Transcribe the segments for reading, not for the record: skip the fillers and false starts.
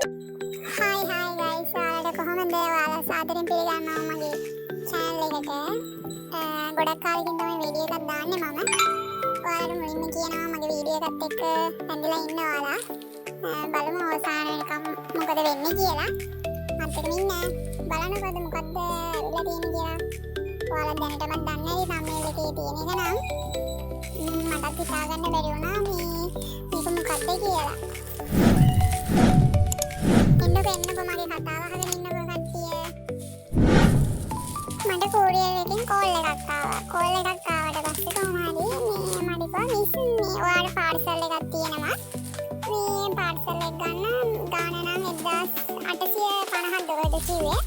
Hi guys, ඔයාලට කොහොමද? ඔයාලා සාදරයෙන් පිළිගන්නවා මගේ channel එකට. ගොඩක් කාලෙකින් තමයි වීඩියෝ එකක් දාන්නේ මම. ඔයාලට මුලින්ම කියනවා මගේ වීඩියෝ එකත් එක්ක ඇඳලා ඉන්න ඔයාලා. බලමු අවසාන වෙනකම් මොකද වෙන්නේ කියලා. අන්තිමට ඉන්න බලන්නකො මොකද්ද වෙලා තියෙන්නේ කියලා. ඔයාලා දැනටමත් දන්නේ නැති thumbnail එකේ තියෙන එක නම් මටත් හිතා ගන්න බැරි වුණා මේක මොකද්ද කියලා. එන්නකො මගේ කතාව අහගෙන ඉන්නකො කට්ටිය. මට කෝරියර් එකෙන් කෝල් එකක් ආවා. කෝල් එකක් ආවට පස්සේ කොහොම හරි මට කිව්වා මිස් ඔයාලට පාර්සල් එකක් තියෙනවා. මේ පාර්සල් එක ගන්න ගාන නම් 1850ක් දොරට කිව්වේ.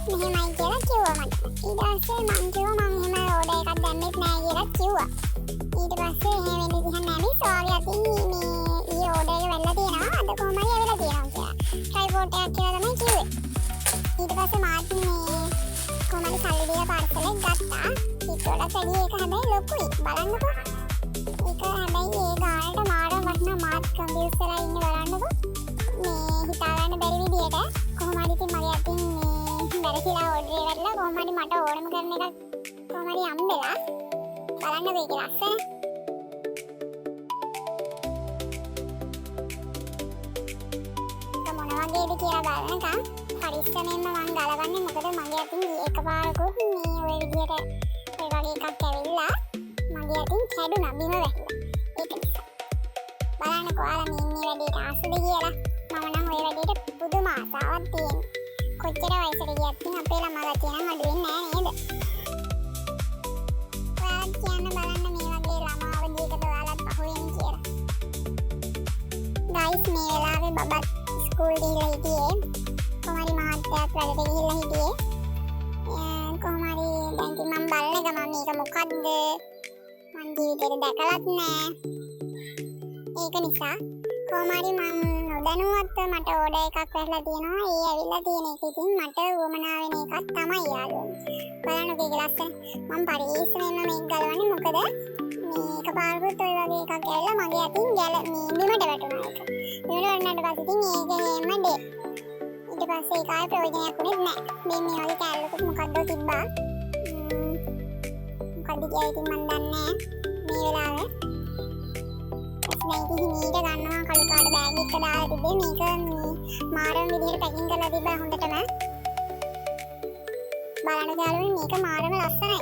මෙහෙමයි කියලා කිව්වා මට. ඊට පස්සේ මං කිව්වා මං එහෙම ඕඩර් එකක් දැම්මෙත් නෑ කියලා කිව්වා. ඊට පස්සේ එහෙම වෙන්න දිහා නෑ මිස් ඔයාගේ අතින් මේ ඊ ඕඩර් එක වෙලා තියෙනවා. අද කොහොම හරි ඇවිල්ලා තියෙනවා කියලා. ට්‍රයිපෝඩ් එකක් කියලා තමයි කිව්වේ. ඊට පස්සේ මාත් මේ කොහමද සල්ලි දීලා පාර්සල් එක ගත්තා. ඊට වඩා වැඩි එක හැබැයි ලොකුයි. බලන්නකෝ. ඒක හැබැයි ඒ ගානට මාරම වටිනා මාත් කම්පියුටර් කරලා ඉන්නේ බලන්නකෝ. මේ හිතා ගන්න බැරි විදියට කොහොම හරි ඉතින් මගේ අතින් මේ වැරදිලා ඕඩර් එක වැටලා කොහොම හරි මට ඕනම කරන එකක් කොහොම හරි හම්බෙලා. බලන්නකෝ ඒක ලස්සන. වගේද කියලා බලනකම් පරිස්සමෙන්ම මං ගලවන්නේ මොකද මගේ අතින් එකපාරකුත් මේ ඔය විදියට ඔය වගේ එකක් ඇවිල්ලා මගේ අතින් කැඩුනා බිම වැහිලා. ඒක නිසා බලන්නකෝ ඔයාලා මේ වැඩේට ආසද කියලා. මම නම් ඔය වැඩේට පුදුම ආසාවක් තියෙනවා. කොච්චර වයසට ගියත් අපේ ළමලා තියෙනම් අඩු වෙන්නේ නෑ නේද? ඔයාලා කියන්න බලන්න මේ වගේ ළමා අවදීකට ඔයාලත් පහුවෙන්නේ කියලා. ගයිස් මේ වෙලාවේ බබත් ස්කූල් ගිහිල්ලා හිටියේ. කොහොම හරි මහත්තයාත් වැඩට ගිහිල්ලා හිටියේ. කොහොම හරි දැන් ඉතින් මම බලන ගමන් මේක මොකද්ද මං ජීවිතේට දැකලත් නෑ. ඒක නිසා කොහොම හරි මං නොදැනුවත්ව මට ඕඩර් එකක් වැටලා තියෙනවා. ඒ ඇවිල්ලා තියෙන එක ඉතින් මට උවමනා වෙන එකක් තමයි යාළුවෝ. බලන්නකෝ ඒක ලස්සන. මම පරිස්සමෙන්ම මේක ගලවන්නේ මොකද මේක පාරකට ඔය වගේ එකක් ඇවිල්ලා මගේ අතින් බිමට වැටුණා ඒක. බිමට වැටුණාට පස්සේ ඉතින් ඒක හේම දෙ. ඊට පස්සේ ඒක ආයේ ප්‍රයෝජනයක් උනේ නැහැ. මේ වගේ කැලලකුත් මොකද්ද තිබ්බා. මොකද්ද කියලා ඉතින් මන් දන්නේ නැහැ මේ වෙලාවේ. දැන් ඉතින් හිමීට ගන්නවා කළු පාට බෑග් එක දාලා තිබ්බේ. මේක මාරම විදිහට පැකින් කරලා තිබ්බා හොඳටම. බලන්න යාළුවනේ මේක මාරම ලස්සනයි.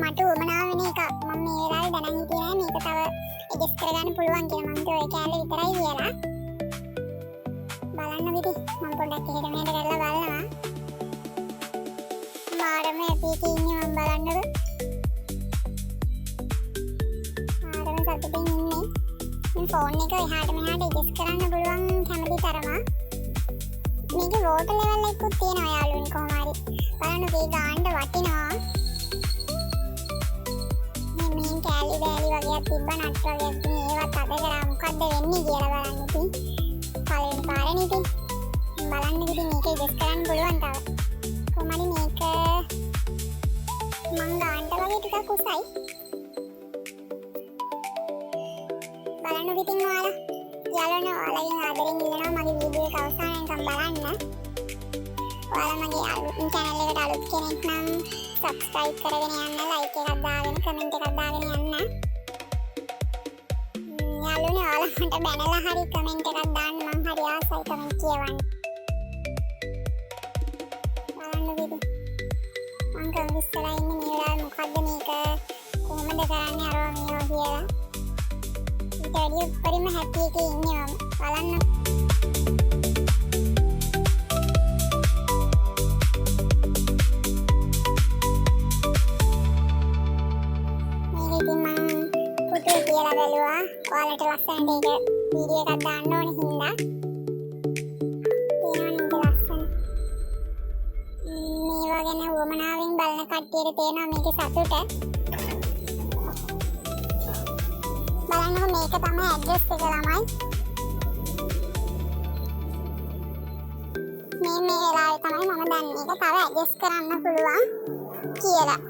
මට උවමනා වෙන එක මම මේ වෙලාවේ දැනන් හිටියේ මේක තව ඇඩ්ජස්ට් කරගන්න පුළුවන් කියලා. මම ඔය කැලේ විතරයි කියලා. බලන්න විදි මම පොඩ්ඩක් එහෙට මෙහෙට කරලා බලනවා. මාරම හැපි එකේ ඉන්නේ මම බලන්නද. මාරම සතුටින් ඉන්නේ. මේ ෆෝන් එක එහාට මෙහාට ඇඩ්ජස්ට් කරන්න පුළුවන් කැමති තරම. මේකේ වෝටර් ලෙවල් එකකුත් තියෙනවා යාළුවනි කොහොම හරි. බලන්න මේ ගානට වටිනවා. කෑලි බෑලි වගේක් තිබ්බ නට් වගේක් ඉතින් ඒවත් අද කරා මොකද්ද වෙන්නේ කියලා බලන්න ඉතින් පළවෙනි පාරනේ ඉතින් බලන්න ඉතින් මේක ඉඩස් කරන්න පුළුවන් තව කොහොමද මේක මං ගාන්ට වගේ ටිකක් උසයි බලන්න ඉතින් ඔයාලගෙන් ආදරෙන් ඉල්ලනවා මගේ වීඩියෝ එක අවසාන වෙනකම් බලන්න ඔයාලා මගේ channel එකට අලුත් කෙනෙක් නම් subscribe කරගෙන යන්න like එකක් දාගෙන comment එකක් දාගෙන යන්න යාළුවනේ ඔයාලා මට බැනලා හරි comment එකක් දාන්න මම හරි ආසයි comment කියවන්න බලන්න විදි මම කම්විස්තරා ඉන්නේ මේ වෙලාවේ මොකද්ද මේක කොහොමද කරන්නේ අරවා මේවා කියලා ඊට වැඩි උඩරින්ම happy එකේ ඉන්නේ මම බලන්න කියලා බැලුවා ඔයාලට ලස්සනට ඒක වීඩියෝ එකක් දාන්න ඕනේ හින්දා තියෙනවා නේද ලස්සන මේවා ගැන වමනාවෙන් බලන කට්ටියට තේරෙනවා මේකේ සතුට බලන්නකො මේක තමයි ඇඩ්‍රස් එක ළමයි මේ වෙලාවේ තමයි මම දන්නේ ඒක තව ඇඩ්ජස්ට් කරන්න පුළුවන් කියලා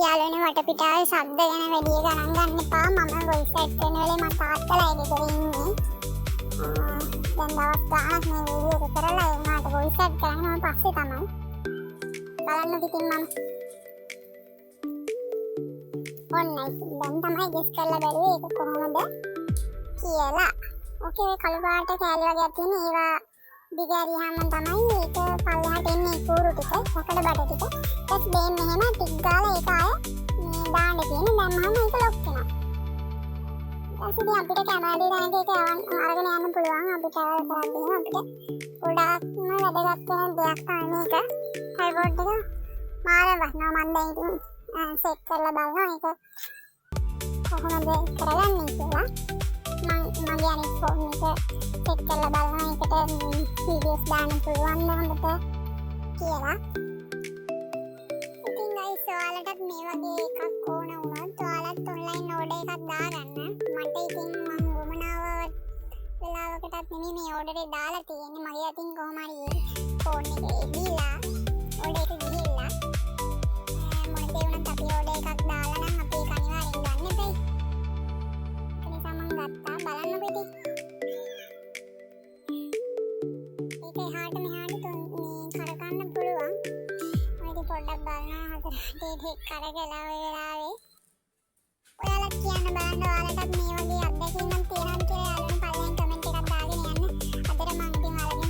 යාළුවනේ වටපිටාවේ ශබ්ද ගැන වැඩි ගණන් ගන්න එපා. මම වොයිස් එකක් කරන වෙලේ මම තාත්තලා ගෙදර ඉන්නේ. දැන් දවස් ගාණක් මේ වීඩියෝ එක කරලා ඒ වුණාට වොයිස් එකක් කරන්නේ මම පස්සේ තමයි. බලන්න ඉතින් මම ඔන්න දැන් තමයි ගෙස් කරලා බැලුවේ ඒක කොහොමද කියලා. ඕකේ ඔය කළු පාට කෑලි වගේ තියෙන ඒවා දිග ඇරියාම තමයි ඒක පල්ලෙහාට එන්නේ කූරු ටික, සකඩ බඩ ටික. ඊට බේන් මෙහෙම ටික් ගාලා ඒක ආය මේ දාන්න තියෙන්නේ. දැම්මම ඒක ලොක් වෙනවා. ඊට අපිට කැමරේ දාන එක අරගෙන යන්න පුළුවන්. අපිට කරද්දී අපිට ගොඩාක්ම වැදගත් වෙන දෙයක් තමයි මේක. ට්‍රයිපෝඩ් එක මාර වස්නවා. මම දැන් ඉතින් සෙට් කරලා බලනවා ඒක කොහොමද කරගන්නේ කියලා. මගේ අනිත් ෆෝන් එක සෙට් කරලා බලනවා ඒකට වීඩියෝස් දාන්න පුළුවන් හොඳට කියලා. ඉතින් guys ඔයාලටත් මේ වගේ එකක් ඕන වුණොත් ඔයාලත් ඔන්ලයින් ඕඩර් එකක් දාගන්න. මට ඉතින් මම වමනාව වෙලාවකටත් නෙමෙයි මේ ඕඩර් එක දාලා තියෙන්නේ. මගේ අතින් කොහොම හරි ෆෝන් එකේ දීලා ඕඩර් එක ගිහිල්ලා මොන දේ වුණත් අපි ඕඩර් එකක් දාලා නම් අපි ඒක අනිවාර්යෙන් ගන්න එපයි. ඒක නිසා මම ගත්තා. බලන්න පිටි. ඒක එහාට මෙහාට මේ කරකන්න පුළුවන්. මම ඉතින් පොඩ්ඩක් බලනවා හතරට කරකලා ඔය වෙලාවේ. ඔයාලත් කියන්න බලන්න ඔයාලටත් මේ වගේ අත්දැකීම්ක් තියෙනවද කියලා යාළුවනේ පළවෙනි කමෙන්ට් එකක් දාගෙන යන්න. අදට මම ඉතින් ඔයාලගෙන්